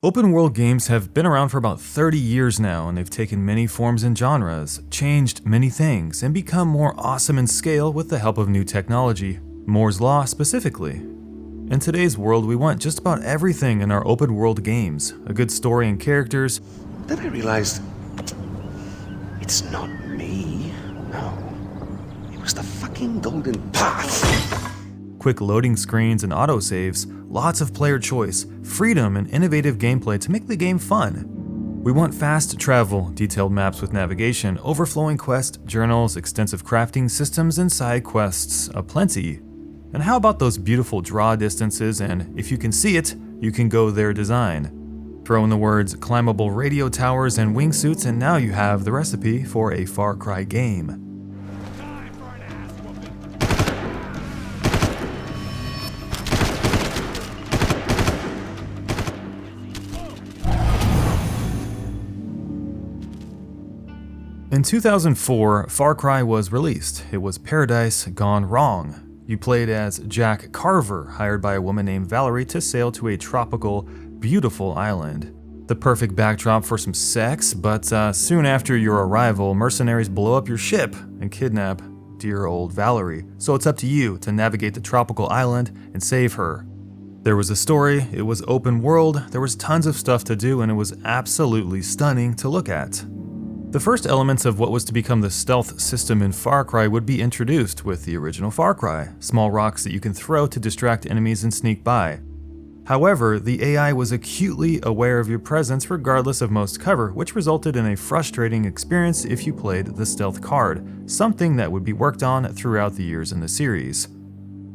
Open world games have been around for about 30 years now, and they've taken many forms and genres, changed many things, and become more awesome in scale with the help of new technology, Moore's Law specifically. In today's world, we want just about everything in our open world games, a good story and characters. Then I realized, it's not me, no. It was the fucking golden path. Quick loading screens and autosaves, lots of player choice, freedom, and innovative gameplay to make the game fun. We want fast travel, detailed maps with navigation, overflowing quest journals, extensive crafting systems, and side quests aplenty. And how about those beautiful draw distances and, if you can see it, you can go there design? Throw in the words climbable radio towers and wingsuits, and now you have the recipe for a Far Cry game. In 2004, Far Cry was released. It was Paradise Gone Wrong. You played as Jack Carver, hired by a woman named Valerie to sail to a tropical, beautiful island. The perfect backdrop for some sex, but soon after your arrival, mercenaries blow up your ship and kidnap dear old Valerie. So it's up to you to navigate the tropical island and save her. There was a story, it was open world, there was tons of stuff to do, and it was absolutely stunning to look at. The first elements of what was to become the stealth system in Far Cry would be introduced with the original Far Cry, small rocks that you can throw to distract enemies and sneak by. However, the AI was acutely aware of your presence regardless of most cover, which resulted in a frustrating experience if you played the stealth card, something that would be worked on throughout the years in the series.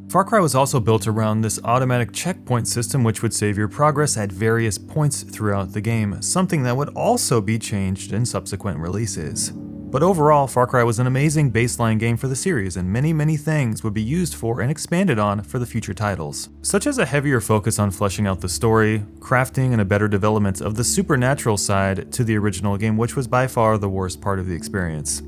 Far Cry was also built around this automatic checkpoint system which would save your progress at various points throughout the game, something that would also be changed in subsequent releases. But overall, Far Cry was an amazing baseline game for the series, and many things would be used for and expanded on for the future titles, such as a heavier focus on fleshing out the story, crafting, and a better development of the supernatural side to the original game, which was by far the worst part of the experience.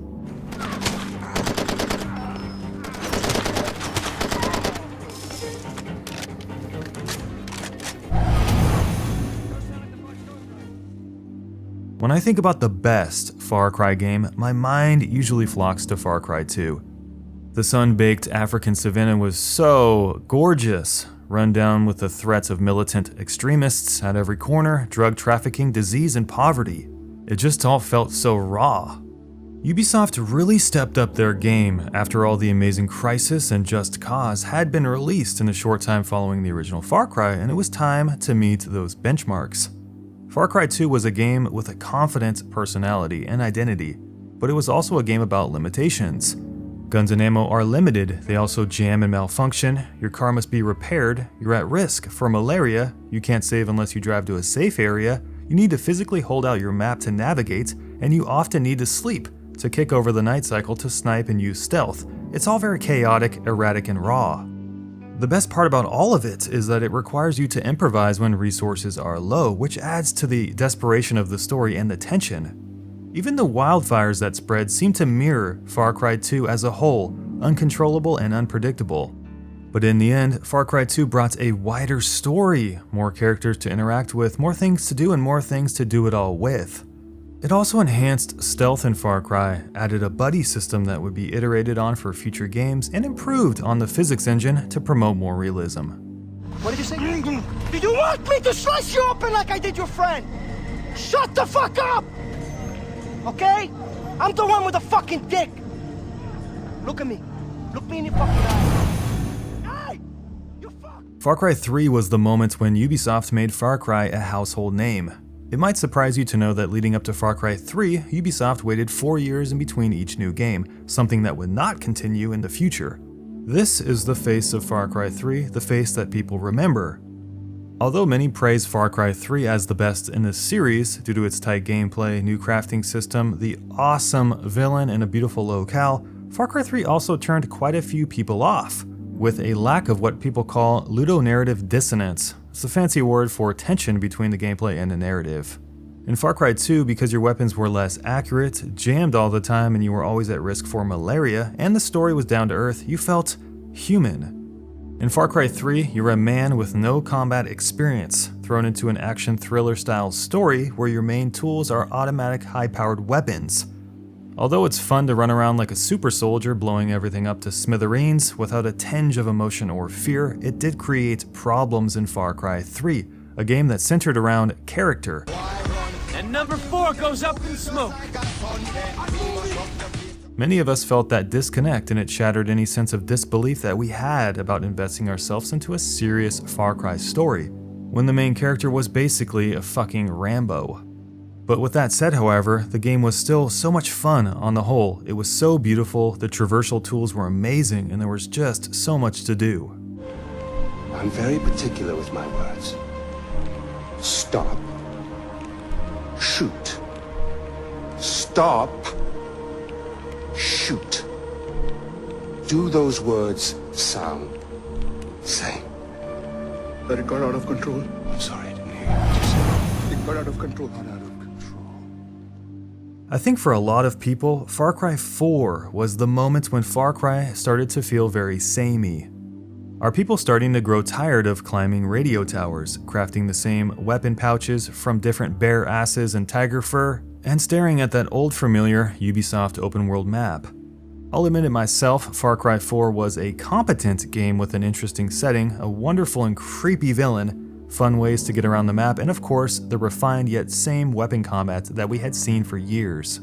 When I think about the best Far Cry game, my mind usually flocks to Far Cry 2. The sun-baked African savanna was so gorgeous, run down with the threats of militant extremists at every corner, drug trafficking, disease, and poverty. It just all felt so raw. Ubisoft really stepped up their game after all the amazing Crisis and Just Cause had been released in the short time following the original Far Cry, and it was time to meet those benchmarks. Far Cry 2 was a game with a confident personality and identity, but it was also a game about limitations. Guns and ammo are limited, they also jam and malfunction, your car must be repaired, you're at risk for malaria, you can't save unless you drive to a safe area, you need to physically hold out your map to navigate, and you often need to sleep to kick over the night cycle to snipe and use stealth. It's all very chaotic, erratic, and raw. The best part about all of it is that it requires you to improvise when resources are low, which adds to the desperation of the story and the tension. Even the wildfires that spread seem to mirror Far Cry 2 as a whole, uncontrollable and unpredictable. But in the end, Far Cry 2 brought a wider story, more characters to interact with, more things to do, and more things to do it all with. It also enhanced stealth in Far Cry, added a buddy system that would be iterated on for future games, and improved on the physics engine to promote more realism. What did you say? Do you want me to slice you open like I did your friend? Shut the fuck up! Okay? I'm the one with the fucking dick! Look at me. Look me in the fucking eye. Hey! You fuck! Far Cry 3 was the moment when Ubisoft made Far Cry a household name. It might surprise you to know that leading up to Far Cry 3, Ubisoft waited 4 years in between each new game, something that would not continue in the future. This is the face of Far Cry 3, the face that people remember. Although many praise Far Cry 3 as the best in this series due to its tight gameplay, new crafting system, the awesome villain, and a beautiful locale, Far Cry 3 also turned quite a few people off, with a lack of what people call ludonarrative dissonance. It's a fancy word for tension between the gameplay and the narrative. In Far Cry 2, because your weapons were less accurate, jammed all the time, and you were always at risk for malaria, and the story was down to earth, you felt human. In Far Cry 3, you're a man with no combat experience. thrown into an action thriller style story where your main tools are automatic high-powered weapons. Although it's fun to run around like a super soldier blowing everything up to smithereens without a tinge of emotion or fear, it did create problems in Far Cry 3, a game that centered around character. And number 4 goes up in smoke. Many of us felt that disconnect, and it shattered any sense of disbelief that we had about investing ourselves into a serious Far Cry story, when the main character was basically a fucking Rambo. But with that said, however, the game was still so much fun on the whole. It was so beautiful, the traversal tools were amazing, and there was just so much to do. I'm very particular with my words. Stop. Shoot. Stop. Shoot. Do those words sound same? But it got out of control. I'm sorry, I didn't hear you. What you said. It got out of control. Got out of control. I think for a lot of people, Far Cry 4 was the moment when Far Cry started to feel very samey. Are people starting to grow tired of climbing radio towers, crafting the same weapon pouches from different bear asses and tiger fur, and staring at that old familiar Ubisoft open world map? I'll admit it myself, Far Cry 4 was a competent game with an interesting setting, a wonderful and creepy villain, fun ways to get around the map, and of course, the refined yet same weapon combat that we had seen for years.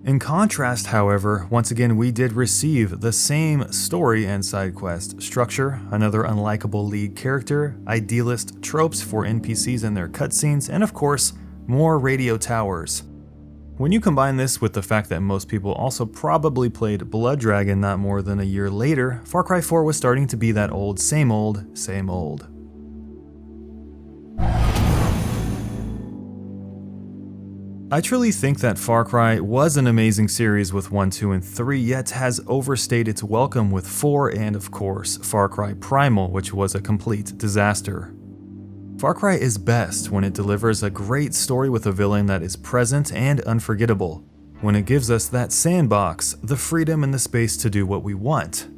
In contrast, however, once again we did receive the same story and side quest structure, another unlikable lead character, idealist tropes for NPCs and their cutscenes, and of course, more radio towers. When you combine this with the fact that most people also probably played Blood Dragon not more than a year later, Far Cry 4 was starting to be that old, same old, same old. I truly think that Far Cry was an amazing series with 1, 2, and 3, yet has overstayed its welcome with 4 and, of course, Far Cry Primal, which was a complete disaster. Far Cry is best when it delivers a great story with a villain that is present and unforgettable, when it gives us that sandbox, the freedom and the space to do what we want.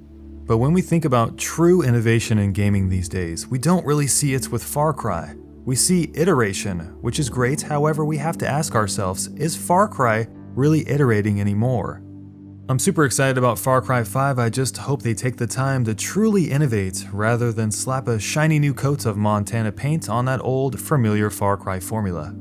But when we think about true innovation in gaming these days, we don't really see it with Far Cry. We see iteration, which is great, however we have to ask ourselves, is Far Cry really iterating anymore? I'm super excited about Far Cry 5, I just hope they take the time to truly innovate rather than slap a shiny new coat of Montana paint on that old, familiar Far Cry formula.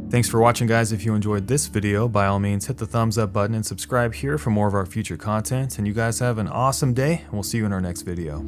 Thanks for watching, guys. If you enjoyed this video, by all means hit the thumbs up button and subscribe here for more of our future content, and you guys have an awesome day, and we'll see you in our next video.